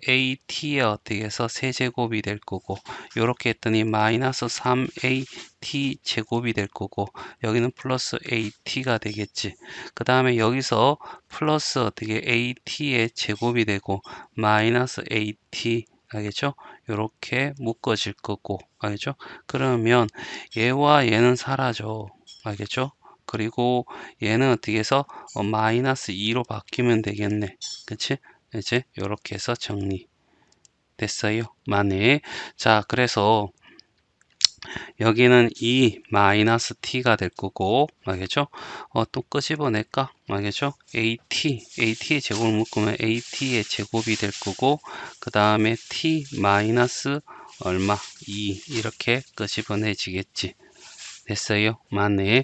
at에 어떻게 해서 세제곱이 될 거고, 요렇게 했더니 마이너스 3at 제곱이 될 거고, 여기는 플러스 at가 되겠지. 그 다음에 여기서 플러스 어떻게 at의 제곱이 되고 마이너스 at 알겠죠? 요렇게 묶어질 거고, 알겠죠? 그러면 얘와 얘는 사라져. 알겠죠? 그리고 얘는 어떻게 해서 마이너스 2로 바뀌면 되겠네. 그치? 이제 이렇게 해서 정리 됐어요. 만에 자, 그래서 여기는 2 마이너스 t가 될 거고, 알겠죠? 또 끄집어낼까? 알겠죠? at의 제곱을 묶으면 at의 제곱이 될 거고, 그 다음에 t 마이너스 얼마? 2 이렇게 끄집어내지겠지. 됐어요. 만에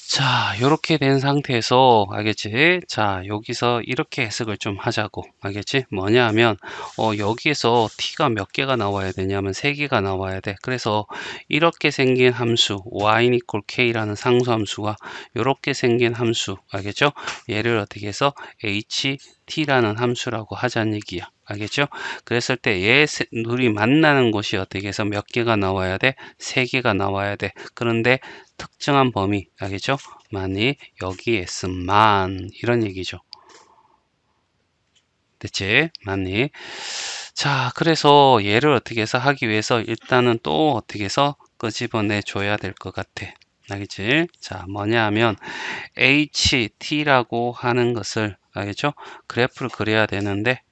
자, 요렇게 된 상태에서 알겠지? 자, 여기서 이렇게 해석을 좀 하자고. 알겠지? 뭐냐 하면 여기에서 t가 몇 개가 나와야 되냐면 3개가 나와야 돼. 그래서 이렇게 생긴 함수 y equal k라는 상수함수가 요렇게 생긴 함수 알겠죠? 얘를 어떻게 해서 ht라는 함수라고 하자는 얘기야. 알겠죠? 그랬을 때 얘 둘이 만나는 곳이 어떻게 해서 몇 개가 나와야 돼? 3개가 나와야 돼. 그런데 특정한 범위 알겠죠? 만이 여기에 있음만 이런 얘기죠. 됐지? 만이 자, 그래서 얘를 어떻게 해서 하기 위해서 일단은 또 어떻게 해서 끄집어내 줘야 될 것 같아. 알겠지? 자, 뭐냐 하면 HT라고 하는 것을 알겠죠? 그래프를 그려야 되는데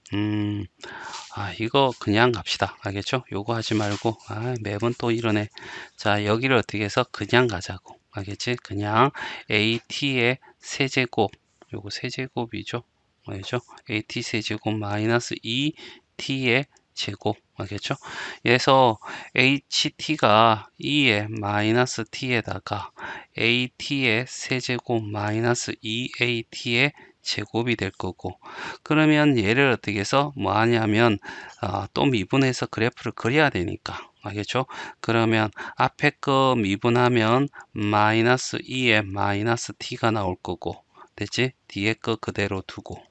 이거 그냥 갑시다. 알겠죠? 요거 하지 말고 매번 또 이러네. 자, 여기를 어떻게 해서 그냥 가자고. 알겠지? 그냥 AT의 세제곱 요거 세제곱이죠. 알겠죠? AT 세제곱 마이너스 2T의 제곱 알겠죠? 그래서 HT가 2의 마이너스 T에다가 AT의 세제곱 마이너스 2AT의 제곱이 될 거고, 그러면 얘를 어떻게 해서 뭐 하냐면 또 미분해서 그래프를 그려야 되니까 알겠죠? 그러면 앞에 거 미분하면 마이너스 2에 마이너스 t가 나올 거고, 됐지? 뒤에 거 그대로 두고,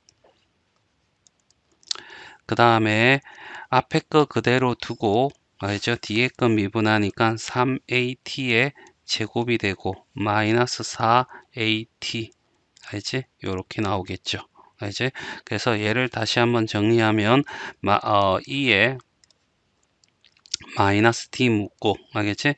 그 다음에 앞에 거 그대로 두고 알죠? 뒤에 거 미분하니까 3at의 제곱이 되고 마이너스 4at 알지? 요렇게 나오겠죠. 알지? 그래서 얘를 다시 한번 정리하면 2에 마이너스 t 묻고 알겠지?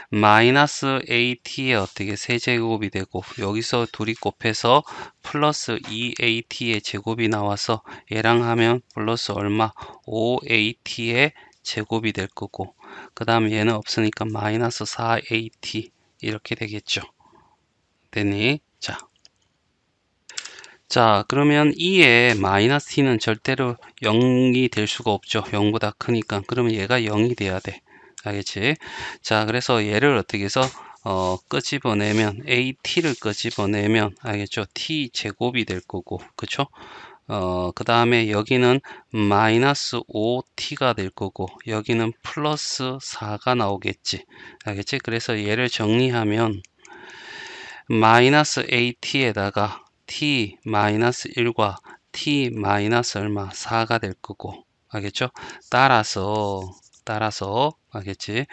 마이너스 at에 어떻게 세제곱이 되고 여기서 둘이 곱해서 플러스 2at의 제곱이 나와서 얘랑 하면 플러스 얼마 5at의 제곱이 될 거고 그 다음 얘는 없으니까 마이너스 4at 이렇게 되겠죠. 되니? 자, 그러면 2에 마이너스 t는 절대로 0이 될 수가 없죠. 0보다 크니까. 그러면 얘가 0이 돼야 돼. 알겠지? 자, 그래서 얘를 어떻게 해서 끄집어내면 at를 끄집어내면 알겠죠? t 제곱이 될 거고, 그쵸? 그 다음에 여기는 마이너스 5t가 될 거고 여기는 플러스 4가 나오겠지. 알겠지? 그래서 얘를 정리하면 마이너스 at에다가 t 마이너스 1과 t 마이너스 얼마 4가 될 거고 알겠죠? 따라서 알겠지?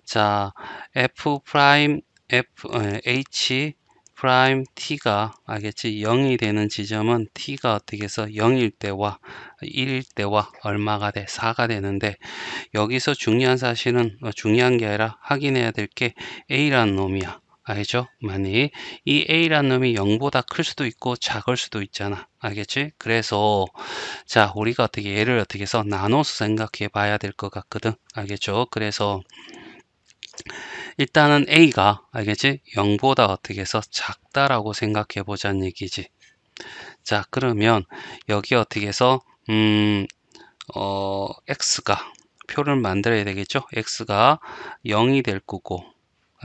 자 f 프라임 h 프라임 t가 알겠지? 0이 되는 지점은 t가 어떻게 해서 0일 때와 1일 때와 얼마가 돼? 4가 되는데 여기서 중요한 사실은 중요한 게 아니라 확인해야 될 게 a라는 놈이야. 알죠? 만약 이 a라는 놈이 0보다 클 수도 있고 작을 수도 있잖아. 알겠지? 그래서 자 우리가 어떻게 얘를 어떻게 해서 나눠서 생각해 봐야 될 것 같거든. 알겠죠? 그래서 일단은 a가 알겠지? 0보다 어떻게 해서 작다라고 생각해 보자는 얘기지. 자 그러면 여기 어떻게 해서 x가 표를 만들어야 되겠죠? x가 0이 될 거고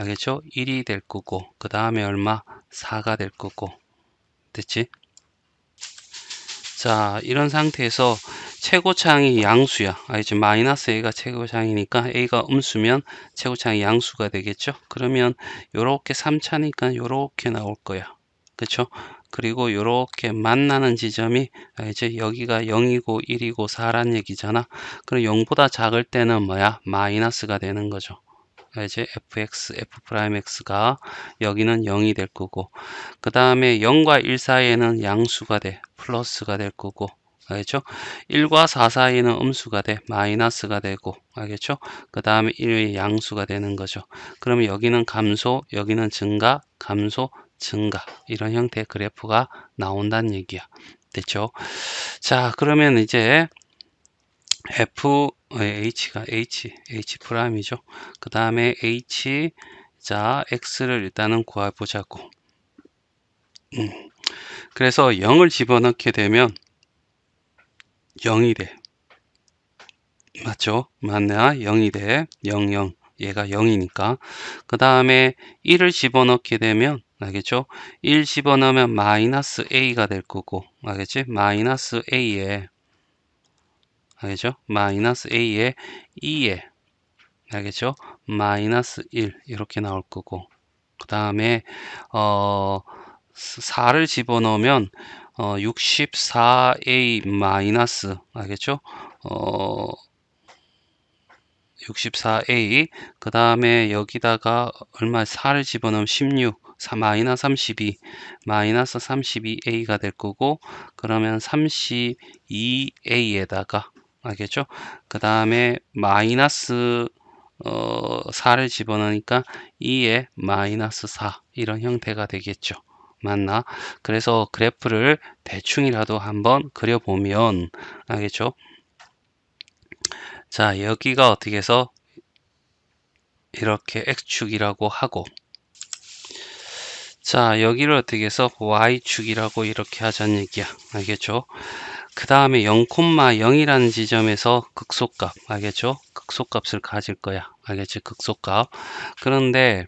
알겠죠? 1이 될 거고 그 다음에 얼마? 4가 될 거고 됐지? 자 이런 상태에서 최고차항이 양수야. 알겠지? 마이너스 a가 최고차항이니까 a가 음수면 최고차항이 양수가 되겠죠? 그러면 요렇게 3차니까 요렇게 나올 거야. 그쵸? 그리고 요렇게 만나는 지점이 이제 여기가 0이고 1이고 4란 얘기잖아. 그럼 0보다 작을 때는 뭐야? 마이너스가 되는 거죠. 이제 fx, f'x가 여기는 0이 될 거고 그 다음에 0과 1 사이에는 양수가 돼 플러스가 될 거고 알겠죠? 1과 4 사이에는 음수가 돼 마이너스가 되고 알겠죠? 그 다음에 1의 양수가 되는 거죠. 그러면 여기는 감소, 여기는 증가, 감소, 증가 이런 형태의 그래프가 나온다는 얘기야. 됐죠? 자 그러면 이제 h가 h 프라임이죠. 그 다음에 h 자 x를 일단은 구해보자고. 그래서 0을 집어넣게 되면 0이 돼. 맞죠? 맞나? 0이 돼. 0, 0. 얘가 0이니까. 그 다음에 1을 집어넣게 되면 알겠죠? 1 집어넣으면 마이너스 a가 될 거고 알겠지? 마이너스 a에 알겠죠? 마이너스 a에 2에 알겠죠? 마이너스 1 이렇게 나올 거고 그 다음에 4를 집어넣으면 64a 마이너스 알겠죠? 64a 그 다음에 여기다가 얼마 4를 집어넣으면 16 마이너스 32 마이너스 32a가 될 거고 그러면 32a에다가 알겠죠? 그 다음에 마이너스 4를 집어넣으니까 2에 마이너스 4 이런 형태가 되겠죠. 맞나? 그래서 그래프를 대충이라도 한번 그려보면 알겠죠? 자 여기가 어떻게 해서 이렇게 x축이라고 하고 자 여기를 어떻게 해서 y축이라고 이렇게 하자는 얘기야. 알겠죠? 그 다음에 0,0이라는 지점에서 극소값 알겠죠? 극소값을 가질 거야. 알겠지? 극소값. 그런데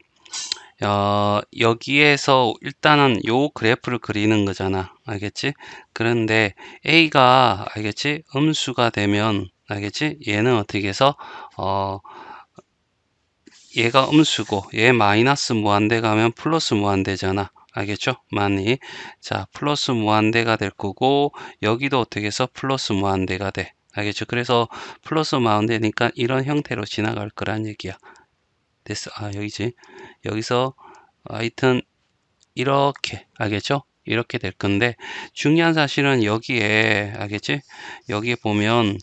여기에서 일단은 요 그래프를 그리는 거잖아. 알겠지? 그런데 a가 알겠지? 음수가 되면 알겠지? 얘는 어떻게 해서 얘가 음수고 얘 마이너스 무한대 가면 플러스 무한대잖아. 알겠죠? 많이. 자, 플러스 무한대가 될 거고 여기도 어떻게 해서 플러스 무한대가 돼. 알겠죠? 그래서 플러스 무한대니까 이런 형태로 지나갈 거란 얘기야. 됐어. 여기지. 여기서 하여튼 이렇게, 알겠죠? 이렇게 될 건데, 중요한 사실은 여기에, 알겠지? 여기에 보면,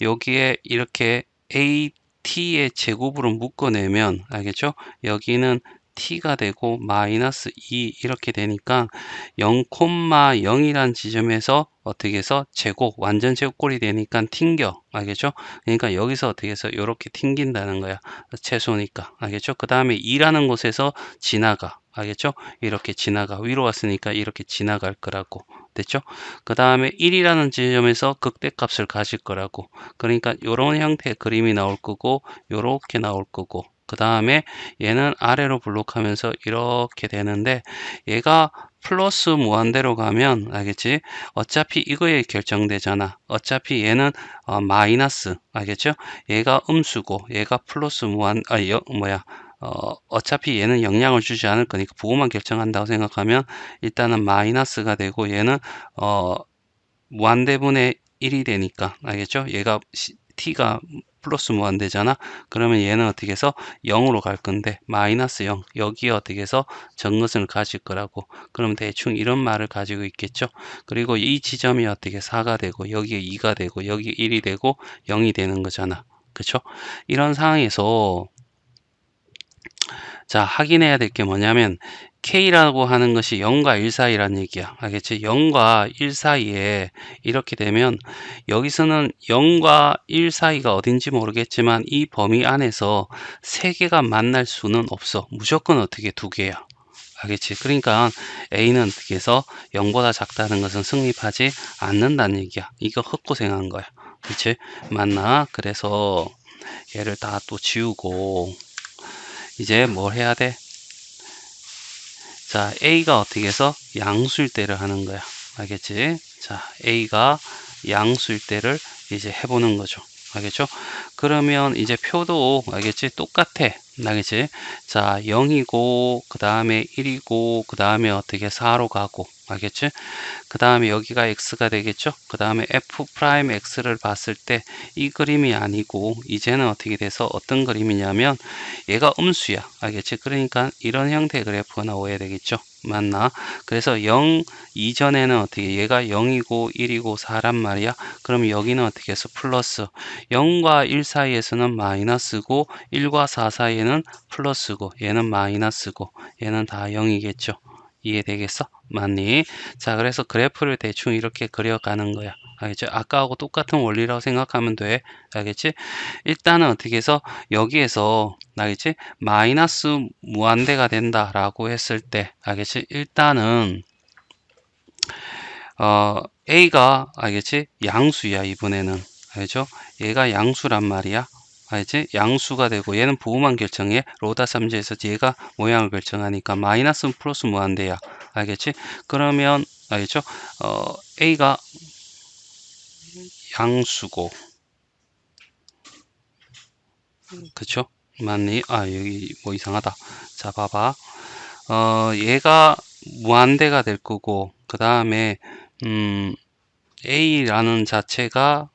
여기에 이렇게 AT의 제곱으로 묶어내면, 알겠죠? 여기는 t가 되고 마이너스 2 이렇게 되니까 0,0이란 지점에서 어떻게 해서 제곱, 완전 제곱꼴이 되니까 튕겨. 알겠죠? 그러니까 여기서 어떻게 해서 이렇게 튕긴다는 거야. 채소니까. 알겠죠? 그 다음에 2라는 곳에서 지나가. 알겠죠? 이렇게 지나가. 위로 왔으니까 이렇게 지나갈 거라고. 됐죠? 그 다음에 1이라는 지점에서 극대값을 가질 거라고. 그러니까 이런 형태의 그림이 나올 거고, 요렇게 나올 거고. 그 다음에 얘는 아래로 블록하면서 이렇게 되는데, 얘가 플러스 무한대로 가면, 알겠지? 어차피 이거에 결정되잖아. 어차피 얘는 마이너스, 알겠죠? 얘가 음수고, 얘가 플러스 어차피 얘는 영향을 주지 않을 거니까 부호만 결정한다고 생각하면 일단은 마이너스가 되고, 얘는 무한대분의 1이 되니까, 알겠죠? 얘가 t가 플러스 무한대잖아. 그러면 얘는 어떻게 해서 0으로 갈 건데, 마이너스 0 여기에 어떻게 해서 정것을 가질 거라고. 그러면 대충 이런 말을 가지고 있겠죠. 그리고 이 지점이 어떻게 4가 되고, 여기에 2가 되고, 여기 1이 되고 0이 되는 거잖아. 그쵸? 이런 상황에서 자, 확인해야 될 게 뭐냐면 K라고 하는 것이 0과 1 사이란 얘기야. 알겠지? 0과 1 사이에 이렇게 되면 여기서는 0과 1 사이가 어딘지 모르겠지만 이 범위 안에서 세 개가 만날 수는 없어. 무조건 어떻게 두 개야. 알겠지? 그러니까 A는 어떻게 해서 0보다 작다는 것은 성립하지 않는다는 얘기야. 이거 헛고생한 거야. 그치? 맞나? 그래서 얘를 다 또 지우고 이제 뭘 해야 돼? 자, A가 어떻게 해서 양수일 때를 하는 거야. 알겠지? 자, A가 양수일 때를 이제 해보는 거죠. 알겠죠? 그러면 이제 표도 알겠지? 똑같아. 알겠지? 자, 0이고 그 다음에 1이고 그 다음에 어떻게 4로 가고 알겠지? 그 다음에 여기가 x가 되겠죠. 그 다음에 f'x를 봤을 때 이 그림이 아니고 이제는 어떻게 돼서 어떤 그림이냐면 얘가 음수야. 알겠지? 그러니까 이런 형태의 그래프가 나와야 되겠죠. 맞나? 그래서 0 이전에는 어떻게 얘가 0이고 1이고 4란 말이야. 그럼 여기는 어떻게 해서 플러스 0과 1 사이에서는 마이너스고 1과 4 사이에는 플러스고 얘는 마이너스고 얘는 다 0이겠죠. 이해되겠어? 맞니? 자, 그래서 그래프를 대충 이렇게 그려가는 거야. 알겠죠? 아까하고 똑같은 원리라고 생각하면 돼. 알겠지? 일단은 어떻게 해서 여기에서 알겠지? 마이너스 무한대가 된다라고 했을 때 알겠지? 일단은 A가 알겠지? 양수야 이번에는. 알겠죠? 얘가 양수란 말이야. 알겠지? 양수가 되고 얘는 부호만 결정해. 로다 3제에서 얘가 모양을 결정하니까 마이너스 플러스 무한대야. 알겠지? 그러면 알겠죠? A가 양수고 그쵸? 맞니? 여기 뭐 이상하다. 자, 봐봐. 얘가 무한대가 될 거고 그 다음에 A라는 자체가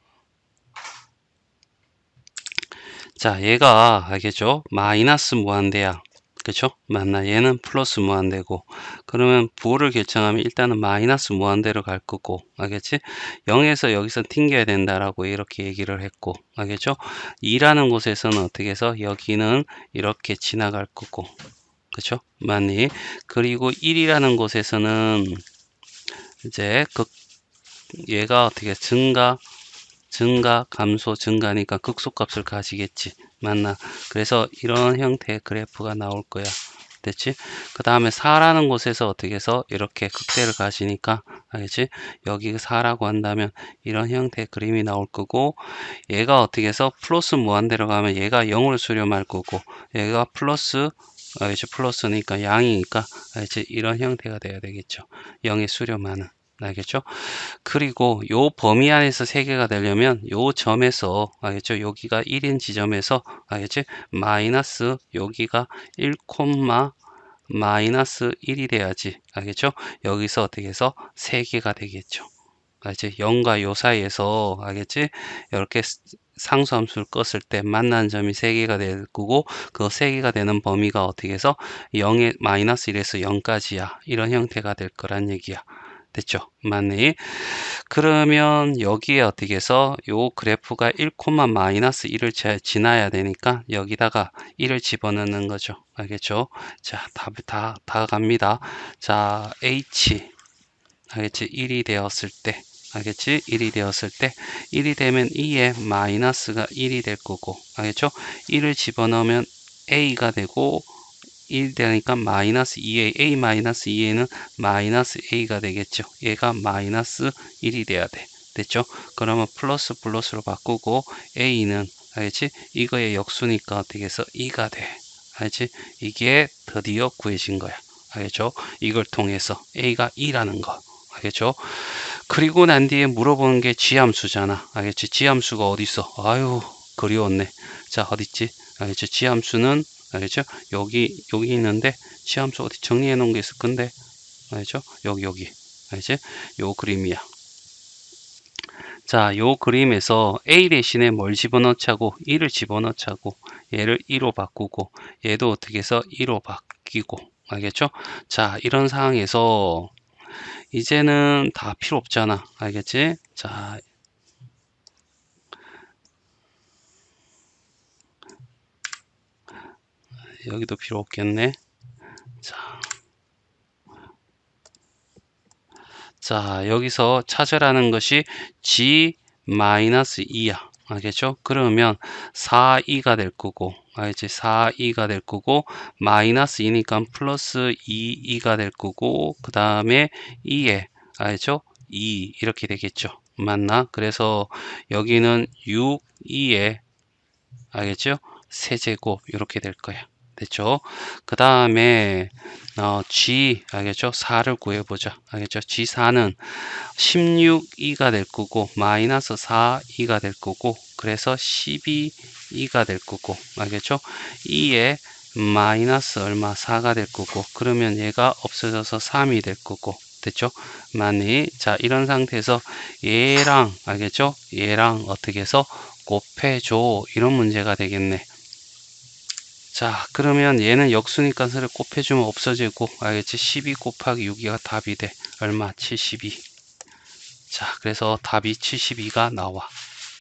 자, 얘가 알겠죠? 마이너스 무한대야. 그쵸? 맞나? 얘는 플러스 무한대고 그러면 부호를 결정하면 일단은 마이너스 무한대로 갈 거고 알겠지? 0에서 여기서 튕겨야 된다라고 이렇게 얘기를 했고 알겠죠? 2라는 곳에서는 어떻게 해서 여기는 이렇게 지나갈 거고 그쵸? 맞니? 그리고 1이라는 곳에서는 이제 얘가 어떻게 증가, 감소, 증가니까 극소값을 가지겠지. 맞나? 그래서 이런 형태의 그래프가 나올 거야. 됐지? 그 다음에 4라는 곳에서 어떻게 해서 이렇게 극대를 가지니까, 알겠지? 여기 4라고 한다면 이런 형태의 그림이 나올 거고, 얘가 어떻게 해서 플러스 무한대로 가면 얘가 0을 수렴할 거고, 얘가 플러스, 알겠지? 플러스니까 양이니까, 알겠지? 이런 형태가 돼야 되겠죠. 0에 수렴하는. 알겠죠? 그리고 요 범위 안에서 세 개가 되려면 요 점에서 알겠죠? 여기가 1인 지점에서 알겠지? 마이너스 여기가 1, 마이너스 1이 돼야지. 알겠죠? 여기서 어떻게 해서 세 개가 되겠죠. 알겠지? 0과 요 사이에서 알겠지? 이렇게 상수함수를 껐을 때 만나는 점이 3개가 될 거고 그 3개가 되는 범위가 어떻게 해서 0에 마이너스 1에서 0까지야. 이런 형태가 될 거란 얘기야. 됐죠? 맞네. 그러면 여기에 어떻게 해서 요 그래프가 1, 마이너스 1을 지나야 되니까 여기다가 1을 집어넣는 거죠. 알겠죠? 자, 답이 다 갑니다. 자, H 알겠지? 1이 되었을 때 알겠지? 1이 되었을 때 1이 되면 2에 마이너스가 1이 될 거고 알겠죠? 1을 집어넣으면 A가 되고 1 되니까 마이너스 2A, A 마이너스 2A는 마이너스 A가 되겠죠. 얘가 마이너스 1이 돼야 돼. 됐죠? 그러면 플러스 플러스로 바꾸고 A는 알겠지? 이거의 역수니까 어떻게 해서 2가 돼. 알겠지? 이게 드디어 구해진 거야. 알겠죠? 이걸 통해서 A가 2라는 거. 알겠죠? 그리고 난 뒤에 물어보는 게 지함수잖아. 알겠지? 지함수가 어디 있어? 아유, 그리웠네. 자, 어딨지? 알겠죠? 지함수는 알겠죠? 여기 있는데 지함수 어디 정리해 놓은 게 있을 건데 알겠죠? 여기 알겠지? 요 그림이야. 자, 요 그림에서 A 대신에 뭘 집어넣자고 1을 집어넣자고 얘를 2로 바꾸고 얘도 어떻게 해서 2로 바뀌고 알겠죠? 자, 이런 상황에서 이제는 다 필요 없잖아. 알겠지? 자, 여기도 필요 없겠네. 자, 여기서 찾으라는 것이 G-2야. 알겠죠? 그러면 4, 2가 될 거고, 알겠지? 4, 2가 될 거고, 마이너스 2니까 플러스 2, 2가 될 거고, 그 다음에 2에, 알겠죠? 2, 이렇게 되겠죠? 맞나? 그래서 여기는 6, 2에, 알겠죠? 세제곱, 이렇게 될 거야. 됐죠? 그 다음에 G 알겠죠? 4를 구해보자. 알겠죠? G4는 16, 2가 될 거고 마이너스 4, 2가 될 거고 그래서 12, 2가 될 거고 알겠죠? 2에 마이너스 얼마 4가 될 거고 그러면 얘가 없어져서 3이 될 거고 됐죠? 만약 자 이런 상태에서 얘랑 알겠죠? 얘랑 어떻게 해서 곱해줘 이런 문제가 되겠네. 자 그러면 얘는 역수니까 서로 곱해주면 없어지고 알겠지? 12 곱하기 6이가 답이 돼. 얼마? 72. 자 그래서 답이 72가 나와.